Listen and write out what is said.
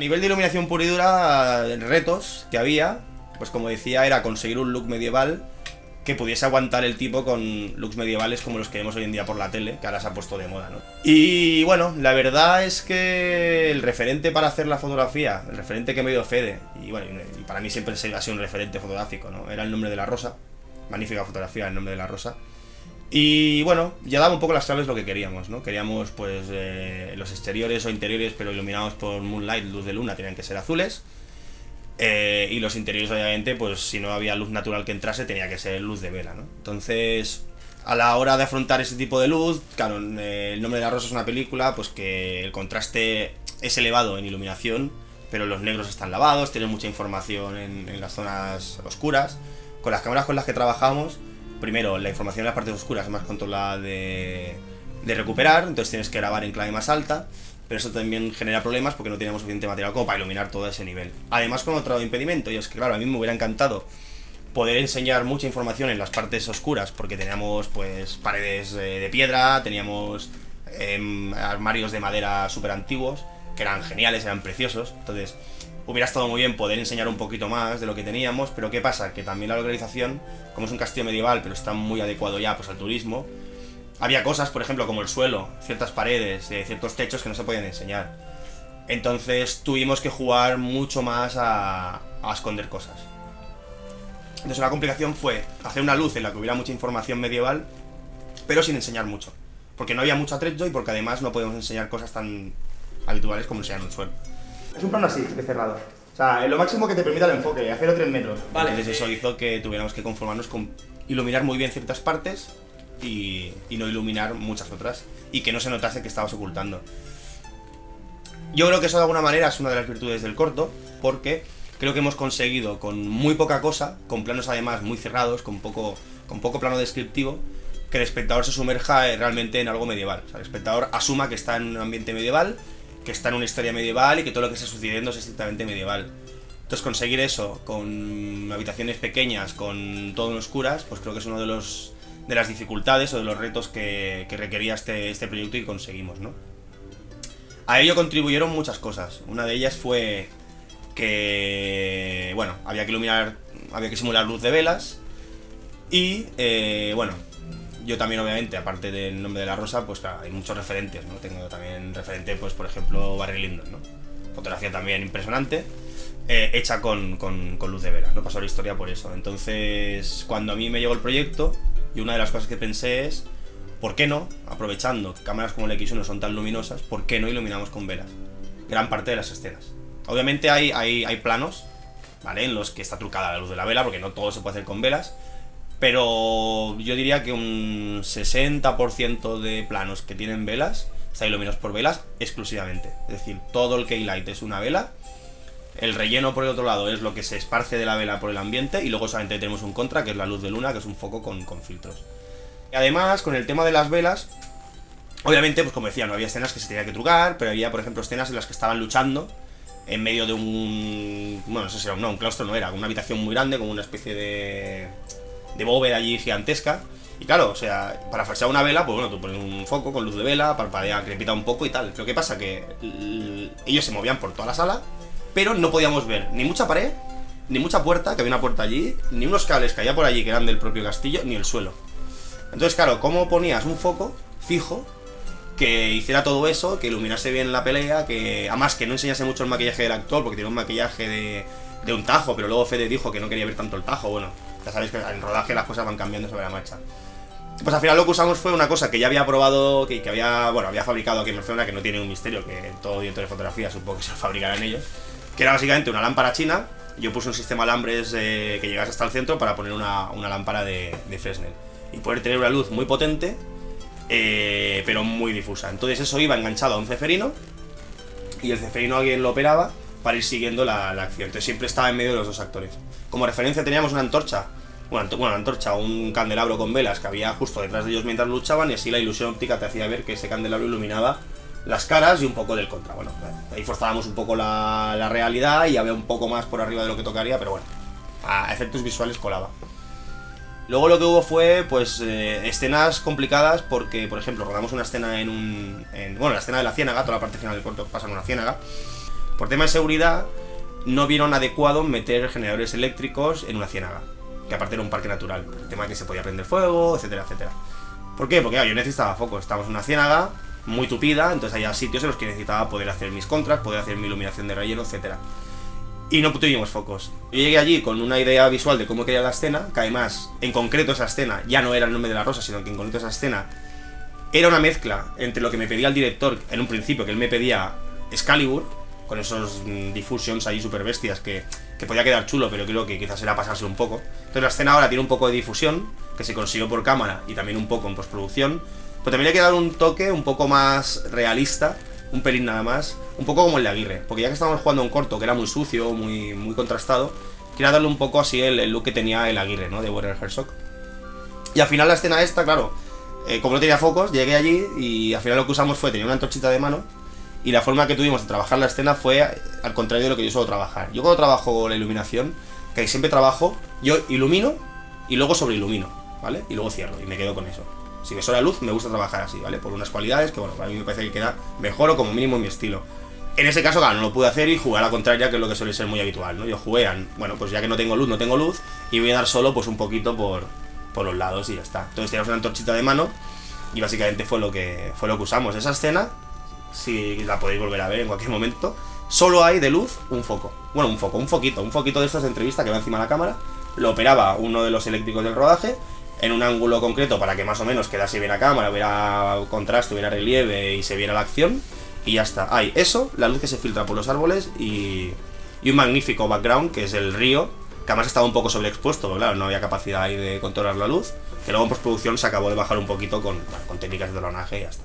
nivel de iluminación pura y dura, retos que había, pues como decía, era conseguir un look medieval que pudiese aguantar el tipo con looks medievales como los que vemos hoy en día por la tele, que ahora se ha puesto de moda, ¿no? Y bueno, la verdad es que el referente para hacer la fotografía, el referente que me dio Fede, y bueno, y para mí siempre ha sido un referente fotográfico, ¿no? Era El nombre de la rosa, magnífica fotografía, El nombre de la rosa. Y bueno, ya daba un poco las claves lo que queríamos, ¿no? Queríamos pues los exteriores o interiores, pero iluminados por moonlight, luz de luna, tenían que ser azules. Y los interiores, obviamente, pues si no había luz natural que entrase, tenía que ser luz de vela, ¿no? Entonces, a la hora de afrontar ese tipo de luz, claro, El nombre de la rosa es una película, pues que el contraste es elevado en iluminación, pero los negros están lavados, tienen mucha información en las zonas oscuras. Con las cámaras con las que trabajamos, primero, la información en las partes oscuras es más controlada de recuperar, entonces tienes que grabar en clave más alta. Pero eso también genera problemas porque no teníamos suficiente material como para iluminar todo ese nivel. Además, con otro impedimento, y es que claro, a mí me hubiera encantado poder enseñar mucha información en las partes oscuras, porque teníamos pues paredes de piedra, teníamos armarios de madera súper antiguos, que eran geniales, eran preciosos. Entonces, hubiera estado muy bien poder enseñar un poquito más de lo que teníamos, pero ¿qué pasa? Que también la localización, como es un castillo medieval, pero está muy adecuado ya pues al turismo, había cosas, por ejemplo, como el suelo, ciertas paredes, ciertos techos que no se podían enseñar. Entonces tuvimos que jugar mucho más a esconder cosas. Entonces una complicación fue hacer una luz en la que hubiera mucha información medieval, pero sin enseñar mucho. Porque no había mucho atrecho y porque además no podíamos enseñar cosas tan habituales como enseñar un suelo. Es un plano así, de cerrado. O sea, lo máximo que te permita el enfoque, hacer 3 metros. Vale. Entonces eso hizo que tuviéramos que conformarnos con iluminar muy bien ciertas partes y no iluminar muchas otras, y que no se notase que estabas ocultando. Yo creo que eso de alguna manera es una de las virtudes del corto, porque creo que hemos conseguido con muy poca cosa, con planos además muy cerrados, con poco plano descriptivo, que el espectador se sumerja realmente en algo medieval. O sea, el espectador asuma que está en un ambiente medieval, que está en una historia medieval y que todo lo que está sucediendo es estrictamente medieval. Entonces conseguir eso con habitaciones pequeñas, con todo en oscuras, pues creo que es uno de las dificultades o de los retos que requería este proyecto y conseguimos, ¿no? A ello contribuyeron muchas cosas. Una de ellas fue que, bueno, había que simular luz de velas y, bueno, yo también obviamente, aparte del nombre de la rosa, pues claro, hay muchos referentes, ¿no? Tengo también referente, pues por ejemplo, Barry Lyndon, ¿no? Fotografía también impresionante, hecha con luz de velas, ¿no? Pasó la historia por eso. Entonces, cuando a mí me llegó el proyecto, y una de las cosas que pensé es, ¿por qué no, aprovechando que cámaras como el X1 son tan luminosas, por qué no iluminamos con velas gran parte de las escenas? Obviamente hay planos, ¿vale?, en los que está trucada la luz de la vela, porque no todo se puede hacer con velas, pero yo diría que un 60% de planos que tienen velas están iluminados por velas exclusivamente. Es decir, todo el keylight es una vela, el relleno por el otro lado es lo que se esparce de la vela por el ambiente, y luego solamente tenemos un contra, que es la luz de luna, que es un foco con filtros. Y además, con el tema de las velas, obviamente, pues como decía, no había escenas que se tenía que trucar, pero había, por ejemplo, escenas en las que estaban luchando en medio de un... bueno, no sé si era un claustro, no era, una habitación muy grande, como una especie de bóveda allí gigantesca. Y claro, o sea, para flashear una vela, pues bueno, tú pones un foco con luz de vela, parpadea, crepita un poco y tal. Pero ¿qué pasa? Que ellos se movían por toda la sala, pero no podíamos ver ni mucha pared, ni mucha puerta, que había una puerta allí, ni unos cables que había por allí que eran del propio castillo, ni el suelo. Entonces, claro, ¿cómo ponías un foco fijo que hiciera todo eso, que iluminase bien la pelea, que además que no enseñase mucho el maquillaje del actor, porque tiene un maquillaje de un tajo, pero luego Fede dijo que no quería ver tanto el tajo? Bueno, ya sabéis que en rodaje las cosas van cambiando sobre la marcha. Pues al final lo que usamos fue una cosa que ya había probado, que había fabricado aquí en Barcelona, que no tiene un misterio, que todo director de fotografía supongo que se lo fabricarán ellos, que era básicamente una lámpara china. Yo puse un sistema de alambres que llegase hasta el centro para poner una lámpara de Fresnel y poder tener una luz muy potente, pero muy difusa. Entonces eso iba enganchado a un ceferino, y el ceferino alguien lo operaba para ir siguiendo la acción. Entonces siempre estaba en medio de los dos actores. Como referencia teníamos una antorcha, una antorcha o un candelabro con velas que había justo detrás de ellos mientras luchaban, y así la ilusión óptica te hacía ver que ese candelabro iluminaba las caras y un poco del contra. Bueno, ahí forzábamos un poco la realidad y había un poco más por arriba de lo que tocaría, pero bueno, a efectos visuales colaba. Luego lo que hubo fue, pues, escenas complicadas porque, por ejemplo, rodamos una escena la escena de la ciénaga, toda la parte final del corto pasa en una ciénaga. Por tema de seguridad, no vieron adecuado meter generadores eléctricos en una ciénaga, que aparte era un parque natural, por el tema de que se podía prender fuego, etcétera, etcétera. ¿Por qué? Porque yo necesitaba focos, estábamos en una ciénaga muy tupida, entonces había sitios en los que necesitaba poder hacer mis contras, poder hacer mi iluminación de relleno, etcétera. Y no tuvimos focos. Yo llegué allí con una idea visual de cómo quería la escena, que además, en concreto esa escena, ya no era el nombre de la rosa, sino que en concreto esa escena era una mezcla entre lo que me pedía el director en un principio, que él me pedía Excalibur, con esos diffusions ahí super bestias que podía quedar chulo, pero creo que quizás era pasarse un poco. Entonces la escena ahora tiene un poco de difusión, que se consiguió por cámara y también un poco en postproducción, pero también le queda un toque un poco más realista, un pelín nada más, un poco como el de Aguirre, porque ya que estábamos jugando un corto que era muy sucio, muy contrastado, quería darle un poco así el look que tenía el Aguirre, ¿no? De Werner Herzog. Y al final la escena esta, claro, como no tenía focos, llegué allí y al final lo que usamos fue tener una antorchita de mano. Y la forma que tuvimos de trabajar la escena fue al contrario de lo que yo suelo trabajar. Yo cuando trabajo la iluminación, que siempre trabajo, yo ilumino y luego sobreilumino, ¿vale? Y luego cierro y me quedo con eso. Si me sobra luz, me gusta trabajar así, ¿vale? Por unas cualidades que, bueno, a mí me parece que queda mejor o como mínimo en mi estilo. En ese caso, claro, no lo pude hacer y jugué a la contraria, que es lo que suele ser muy habitual, ¿no? Yo jugué a, bueno, pues ya que no tengo luz, y voy a dar solo pues un poquito por los lados y ya está. Entonces teníamos una antorchita de mano y básicamente fue lo que usamos. Esa escena, si la podéis volver a ver en cualquier momento, solo hay de luz un foco. Bueno, un foquito de estos de entrevista que va encima de la cámara. Lo operaba uno de los eléctricos del rodaje en un ángulo concreto para que más o menos quedase bien a cámara, hubiera contraste, hubiera relieve y se viera la acción. Y ya está. Hay eso, la luz que se filtra por los árboles y un magnífico background que es el río, que además estaba un poco sobreexpuesto, porque claro, no había capacidad ahí de controlar la luz, que luego en postproducción se acabó de bajar un poquito con técnicas de dronaje y ya está.